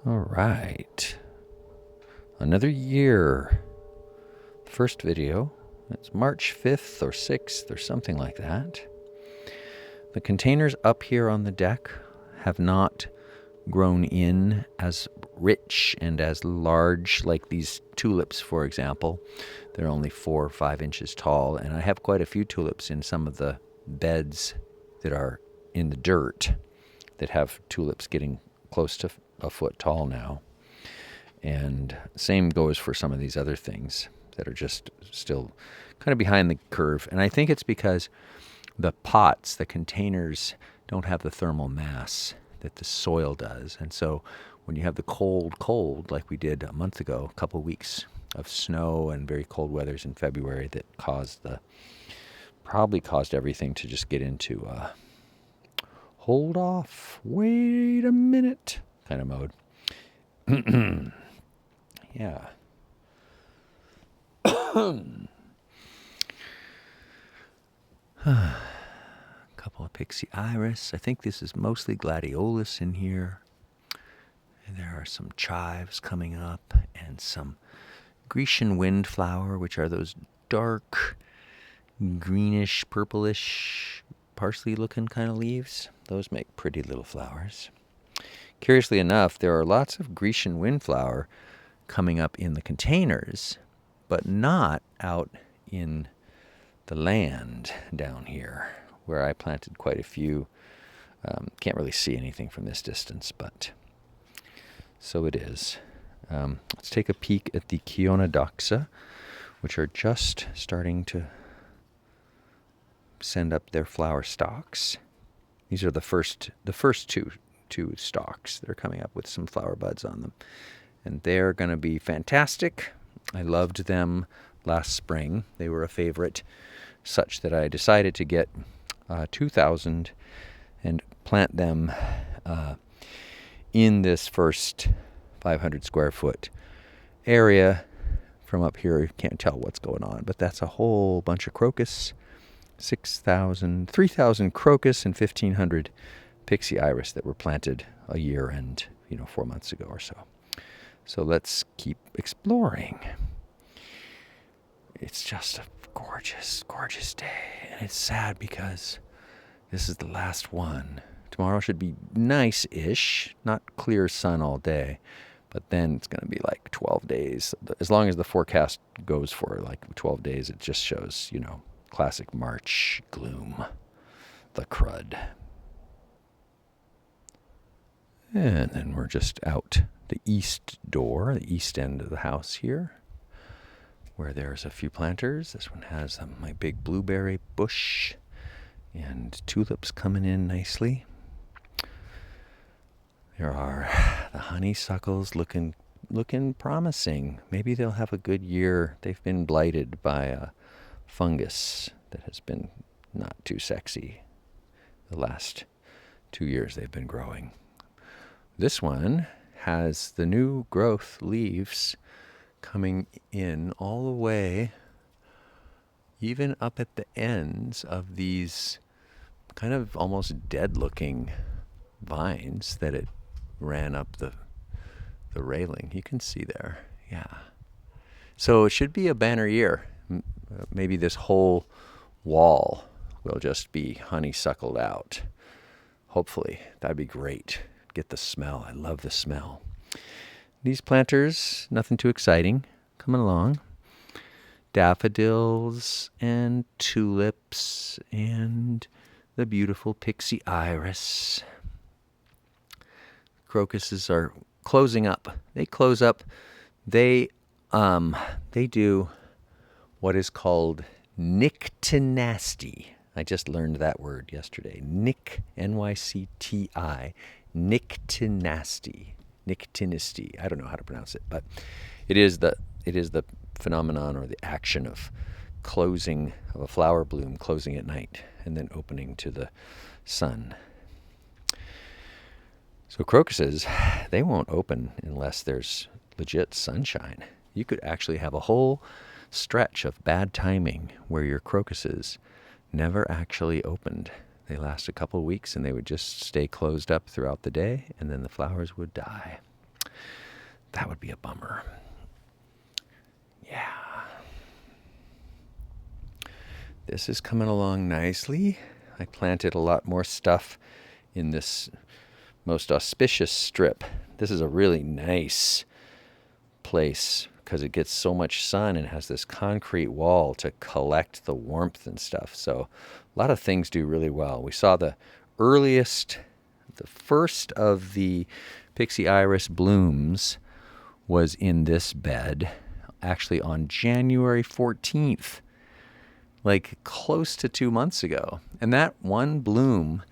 All right. Another year. First video. It's March 5th or 6th or something like that. The containers up here on the deck have not grown in as rich and as large, like these tulips, for example. They're only 4 or 5 inches tall, and I have quite a few tulips in some of the beds that are in the dirt that have tulips getting close to a foot tall now. And same goes for some of these other things that are just still kind of behind the curve. And I think it's because the pots, the containers, don't have the thermal mass that the soil does. And so when you have the cold, like we did a month ago, a couple of weeks of snow and very cold weathers in February that probably caused everything to just get into hold off, wait a minute kind of mode. Yeah. A couple of pixie iris. I think this is mostly gladiolus in here. And there are some chives coming up and some Grecian windflower, which are those dark, greenish, purplish, parsley looking kind of leaves. Those make pretty little flowers. Curiously enough, there are lots of Grecian windflower coming up in the containers, but not out in the land down here, where I planted quite a few. Can't really see anything from this distance, but so it is. Let's take a peek at the Chionodoxa, which are just starting to send up their flower stalks. These are the first two stalks that are coming up with some flower buds on them. And they're going to be fantastic. I loved them last spring. They were a favorite, such that I decided to get 2,000 and plant them in this first 500 square foot area. From up here, you can't tell what's going on, but that's a whole bunch of crocus, 3,000 crocus and 1,500 pixie iris that were planted a year and 4 months ago or so. So let's keep exploring. It's just a gorgeous, gorgeous day, and it's sad because this is the last one. Tomorrow should be nice-ish, not clear sun all day, but then it's going to be like 12 days. As long as the forecast goes for like 12 days, it just shows, classic March gloom, the crud. And then we're just out the east door, the east end of the house here, where there's a few planters. This one has my big blueberry bush and tulips coming in nicely. There are the honeysuckles looking promising. Maybe they'll have a good year. They've been blighted by a fungus that has been not too sexy the last 2 years they've been growing. This one has the new growth leaves coming in all the way, even up at the ends of these kind of almost dead-looking vines that it ran up the railing. You can see there. Yeah. So it should be a banner year. Maybe this whole wall will just be honeysuckled out. Hopefully. That'd be great. Get the smell. I love the smell. These planters, nothing too exciting, coming along. Daffodils and tulips and the beautiful pixie iris. Crocuses are closing up. They close up. They do what is called nyctinasty. I just learned that word yesterday. N-Y-C-T-I, nyctinasty. Nyctinisty. I don't know how to pronounce it, but it is the phenomenon or the action of closing of a flower bloom, closing at night and then opening to the sun. So crocuses, they won't open unless there's legit sunshine. You could actually have a whole stretch of bad timing where your crocuses never actually opened. They last a couple of weeks and they would just stay closed up throughout the day, and then the flowers would die. That would be a bummer. Yeah. This is coming along nicely. I planted a lot more stuff in this most auspicious strip. This is a really nice place because it gets so much sun and has this concrete wall to collect the warmth and stuff. So a lot of things do really well. We saw the first of the Pixie Iris blooms was in this bed, actually on January 14th, like close to 2 months ago. And that one bloom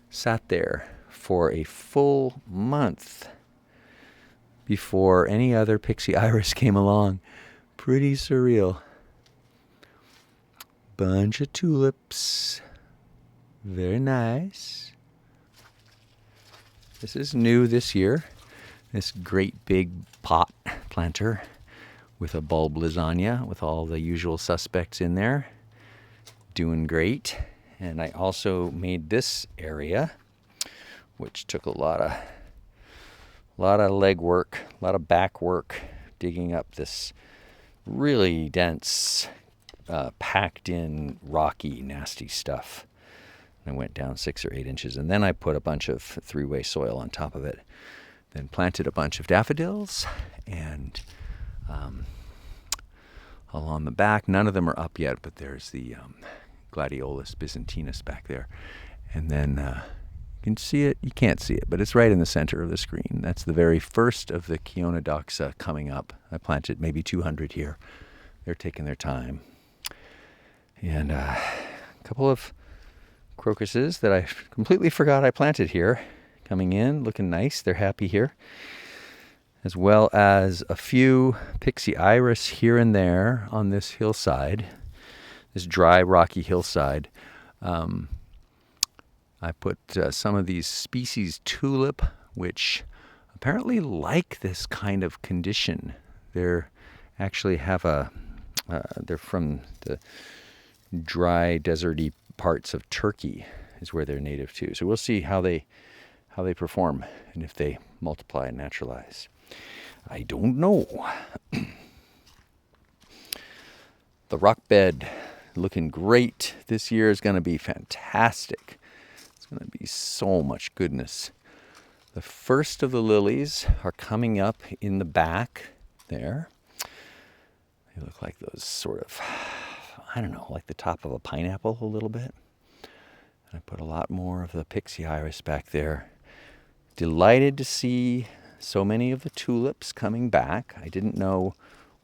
sat there for a full month before any other Pixie Iris came along. Pretty surreal. Bunch of tulips. Very nice. This is new this year. This great big pot planter with a bulb lasagna with all the usual suspects in there. Doing great. And I also made this area, which took a lot of leg work, a lot of back work, digging up this really dense, packed in, rocky, nasty stuff. I went down 6 or 8 inches, and then I put a bunch of 3-way soil on top of it. Then planted a bunch of daffodils, and along the back, none of them are up yet, but there's the Gladiolus byzantinus back there. And then you can see it, you can't see it, but it's right in the center of the screen. That's the very first of the Chionodoxa coming up. I planted maybe 200 here. They're taking their time. And a couple of crocuses that I completely forgot I planted here, coming in, looking nice. They're happy here. As well as a few Pixie Iris here and there on this hillside, this dry, rocky hillside. I put some of these species tulip, which apparently like this kind of condition. They're actually have they're from the dry, deserty parts of Turkey is where they're native to. So we'll see how they perform and if they multiply and naturalize. I don't know. The rock bed looking great. This year is going to be fantastic. It's going to be so much goodness. The first of the lilies are coming up in the back there. They look like those sort of, I don't know, like the top of a pineapple a little bit. And I put a lot more of the Pixie Iris back there. Delighted to see so many of the tulips coming back. I didn't know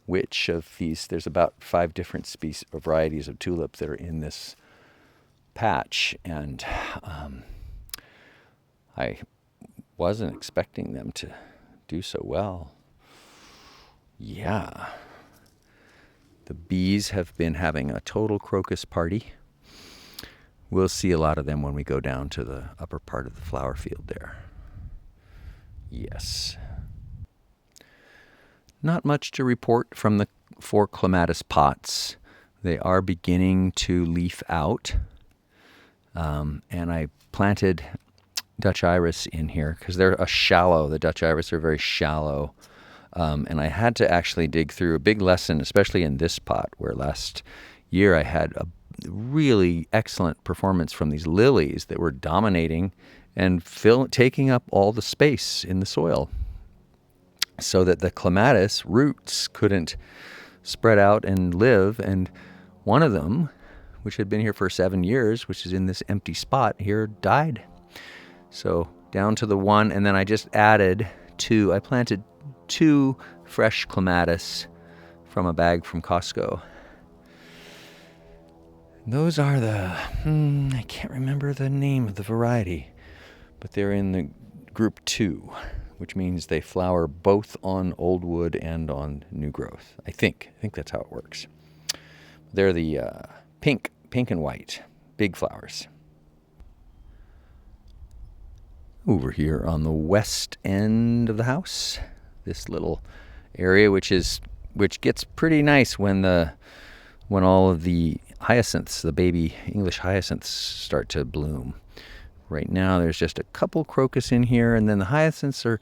which of these. There's about 5 different species or varieties of tulip that are in this patch, and I wasn't expecting them to do so well. Yeah. The bees have been having a total crocus party. We'll see a lot of them when we go down to the upper part of the flower field there. Yes. Not much to report from the 4 clematis pots. They are beginning to leaf out. And I planted Dutch iris in here because they're the Dutch iris are very shallow. And I had to actually dig through a big lesson, especially in this pot, where last year I had a really excellent performance from these lilies that were dominating and taking up all the space in the soil, so that the clematis roots couldn't spread out and live. And one of them, which had been here for 7 years, which is in this empty spot here, died. So down to the one, and then I just added 2. I planted 2 fresh clematis from a bag from Costco. Those are I can't remember the name of the variety, but they're in the group 2, which means they flower both on old wood and on new growth. I think that's how it works. They're the pink and white, big flowers. Over here on the west end of the house, this little area, which gets pretty nice when all of the hyacinths, the baby English hyacinths, start to bloom. Right now there's just a couple crocus in here, and then the hyacinths are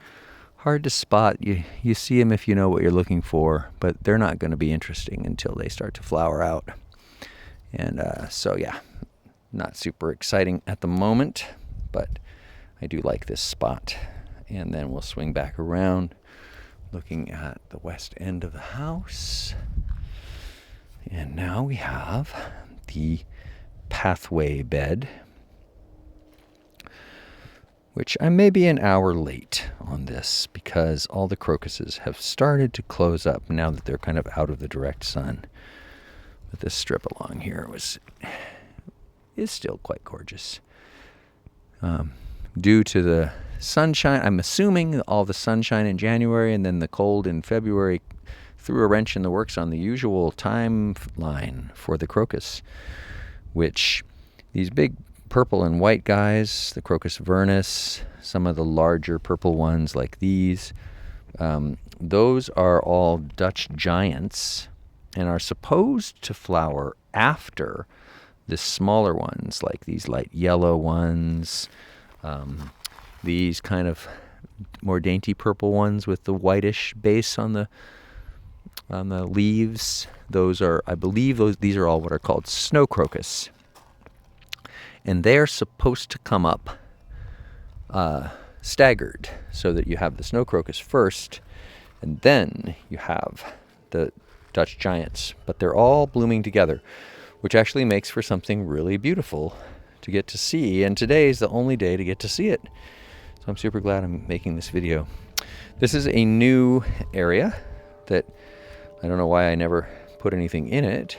hard to spot. You see them if you know what you're looking for, but they're not going to be interesting until they start to flower out. And so yeah, not super exciting at the moment, but I do like this spot. And then we'll swing back around, looking at the west end of the house. And now we have the pathway bed, which I may be an hour late on this because all the crocuses have started to close up now that they're kind of out of the direct sun. But this strip along here is still quite gorgeous. Due to the sunshine, I'm assuming all the sunshine in January and then the cold in February threw a wrench in the works on the usual timeline for the crocus, which these big purple and white guys, the Crocus vernus, some of the larger purple ones like these, those are all Dutch giants and are supposed to flower after the smaller ones, like these light yellow ones, these kind of more dainty purple ones with the whitish base on the leaves. Those are, I believe, these are all what are called snow crocus. And they're supposed to come up staggered, so that you have the snow crocus first, and then you have the Dutch giants. But they're all blooming together, which actually makes for something really beautiful to get to see. And today is the only day to get to see it. So I'm super glad I'm making this video. This is a new area that I don't know why I never put anything in it.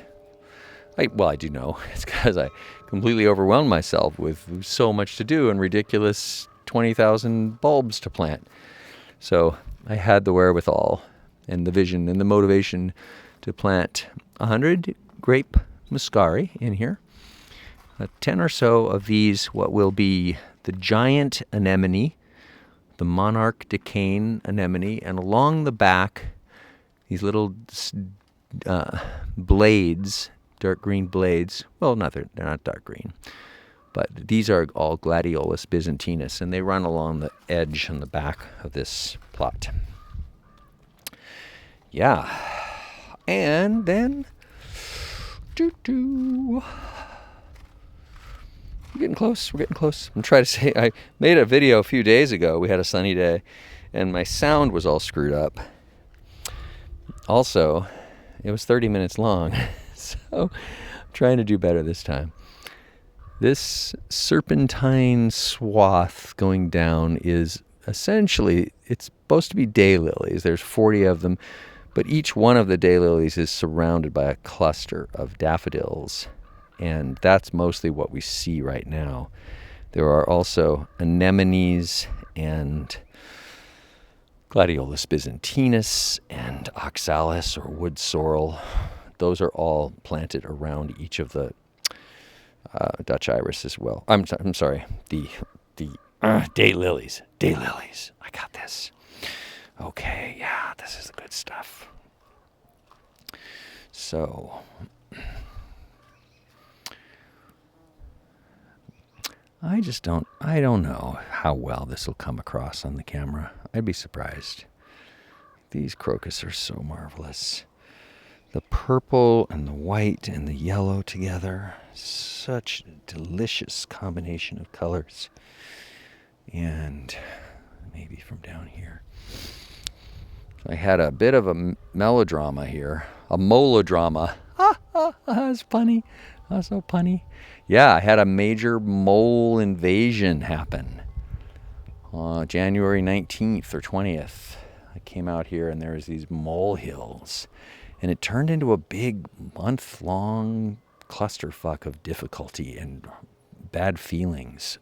Well, I do know. It's because I completely overwhelmed myself with so much to do and ridiculous 20,000 bulbs to plant. So I had the wherewithal and the vision and the motivation to plant 100 grape muscari in here. 10 or so of these, what will be the giant anemone, the monarch decane anemone, and along the back, these little blades, dark green blades. Well, they're not dark green, but these are all Gladiolus byzantinus, and they run along the edge on the back of this plot. Yeah, and then we're getting close. I'm trying to say, I made a video a few days ago. We had a sunny day, and my sound was all screwed up. Also, it was 30 minutes long, so I'm trying to do better this time. This serpentine swath going down is essentially, it's supposed to be daylilies. There's 40 of them, but each one of the daylilies is surrounded by a cluster of daffodils, and that's mostly what we see right now. There are also anemones and Gladiolus byzantinus and oxalis or wood sorrel. Those are all planted around each of the Dutch iris as well. I'm sorry, the daylilies. Daylilies. I got this. Okay, yeah, this is the good stuff. So I don't know how well this will come across on the camera. I'd be surprised. These crocus are so marvelous. The purple and the white and the yellow together. Such a delicious combination of colors. And maybe from down here. I had a bit of a melodrama here. A molodrama. That's funny. That's so punny. Yeah, I had a major mole invasion happen. January 19th or 20th. I came out here and there was these mole hills. And it turned into a big month-long clusterfuck of difficulty and bad feelings.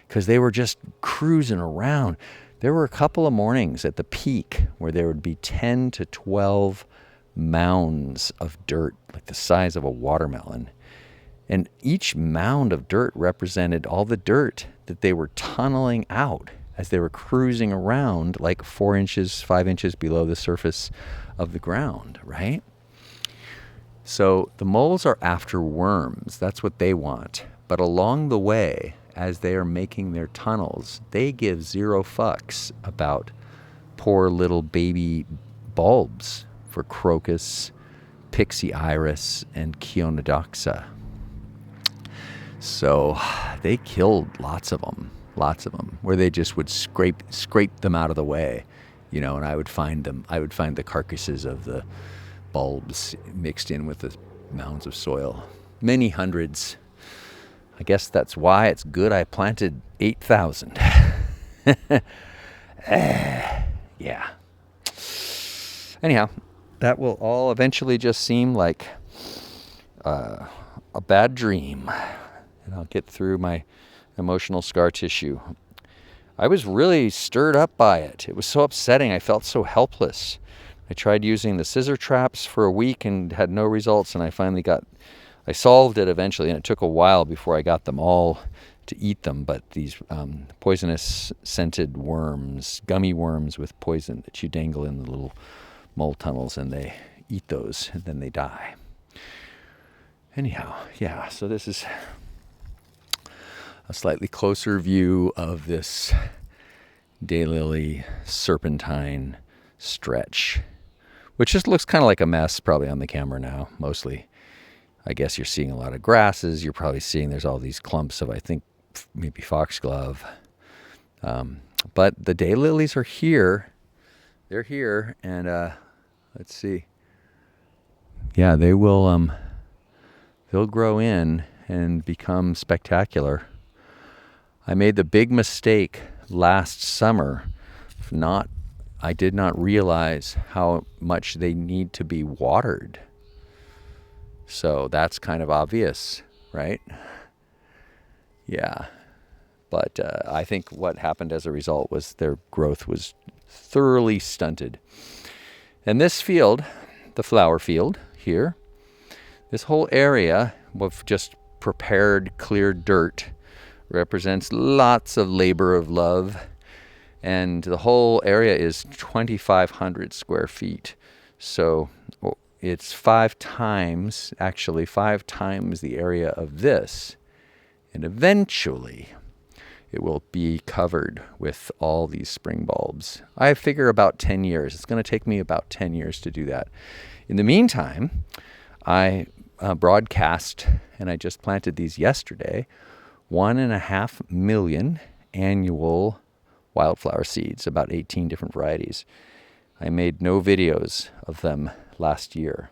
Because they were just cruising around. There were a couple of mornings at the peak where there would be 10 to 12 mounds of dirt, like the size of a watermelon. And each mound of dirt represented all the dirt that they were tunneling out as they were cruising around like 4 inches, 5 inches below the surface of the ground, right? So the moles are after worms. That's what they want. But along the way, as they are making their tunnels, they give zero fucks about poor little baby bulbs for crocus, pixie iris, and Chionodoxa. So they killed lots of them, where they just would scrape them out of the way, you know, and I would find the carcasses of the bulbs mixed in with the mounds of soil. Many hundreds. I guess that's why it's good I planted 8,000. Yeah. Anyhow, that will all eventually just seem like a bad dream. And I'll get through my emotional scar tissue. I was really stirred up by it. It was so upsetting. I felt so helpless. I tried using the scissor traps for a week and had no results, and I solved it eventually, and it took a while before I got them all to eat them. But these poisonous scented worms, gummy worms with poison that you dangle in the little mole tunnels, and they eat those, and then they die. Anyhow, yeah, so this is a slightly closer view of this daylily serpentine stretch, which just looks kind of like a mess probably on the camera now, mostly. I guess you're seeing a lot of grasses. You're probably seeing there's all these clumps of, I think, maybe foxglove. But the daylilies are here. They're here, and let's see. Yeah, they will. They'll grow in and become spectacular. I made the big mistake last summer. I did not realize how much they need to be watered. So that's kind of obvious, right? Yeah. But I think what happened as a result was their growth was thoroughly stunted. And this field, the flower field here, this whole area of just prepared, cleared dirt represents lots of labor of love. And the whole area is 2,500 square feet. So it's 5 times the area of this. And eventually it will be covered with all these spring bulbs. I figure about 10 years. It's going to take me about 10 years to do that. In the meantime, I broadcast, and I just planted these yesterday, 1.5 million annual wildflower seeds, about 18 different varieties. I made no videos of them last year.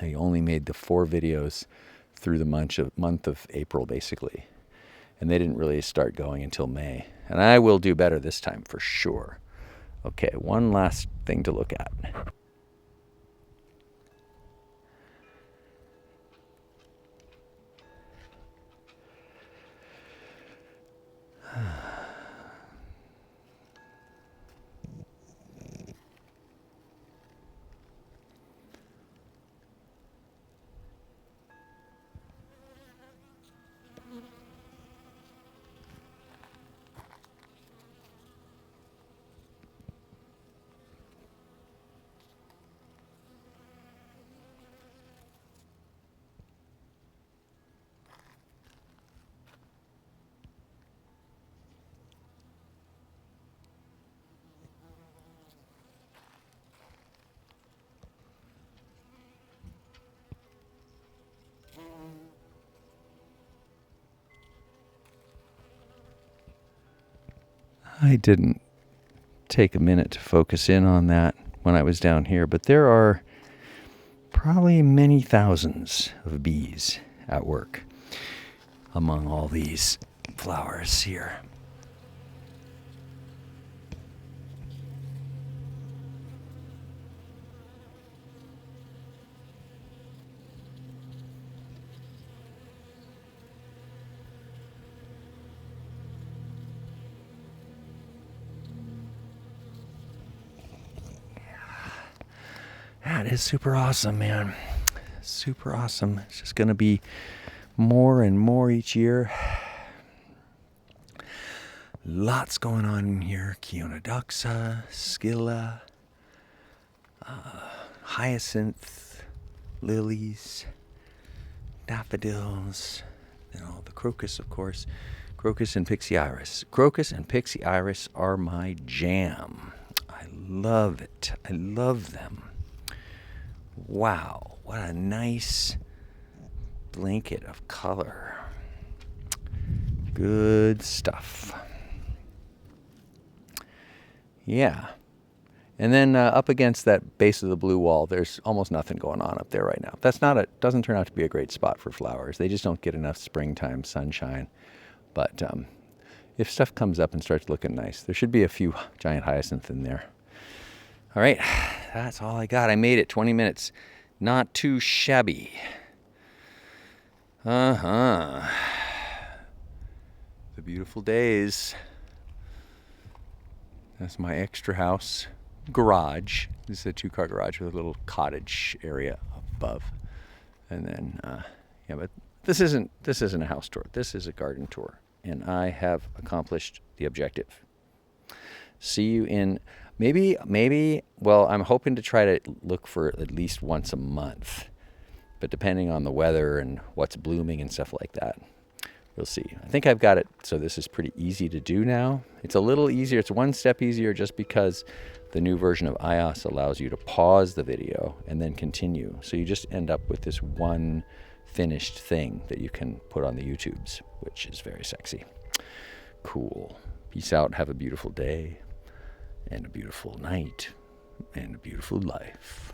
I only made the 4 videos through the month of April, basically. And they didn't really start going until May. And I will do better this time for sure. Okay, one last thing to look at. I didn't take a minute to focus in on that when I was down here, but there are probably many thousands of bees at work among all these flowers here. That is super awesome, man. Super awesome. It's just going to be more and more each year. Lots going on in here. Chionodoxa, Scilla, hyacinth, lilies, daffodils, and all the crocus, of course. Crocus and pixie iris. Crocus and pixie iris are my jam. love it. I love them. Wow, what a nice blanket of color. Good stuff. Yeah. And then up against that base of the blue wall, there's almost nothing going on up there right now. Doesn't turn out to be a great spot for flowers. They just don't get enough springtime sunshine. But if stuff comes up and starts looking nice, there should be a few giant hyacinth in there. All right, that's all I got. I made it 20 minutes. Not too shabby. The beautiful days. That's my extra house garage. This is a 2-car garage with a little cottage area above. And then, yeah, but this isn't a house tour. This is a garden tour. And I have accomplished the objective. See you in maybe, well, I'm hoping to try to look for at least once a month. But depending on the weather and what's blooming and stuff like that, we'll see. I think I've got it so this is pretty easy to do now. It's a little easier. It's one step easier just because the new version of iOS allows you to pause the video and then continue. So you just end up with this one finished thing that you can put on the YouTubes, which is very sexy. Cool. Peace out. Have a beautiful day and a beautiful night and a beautiful life.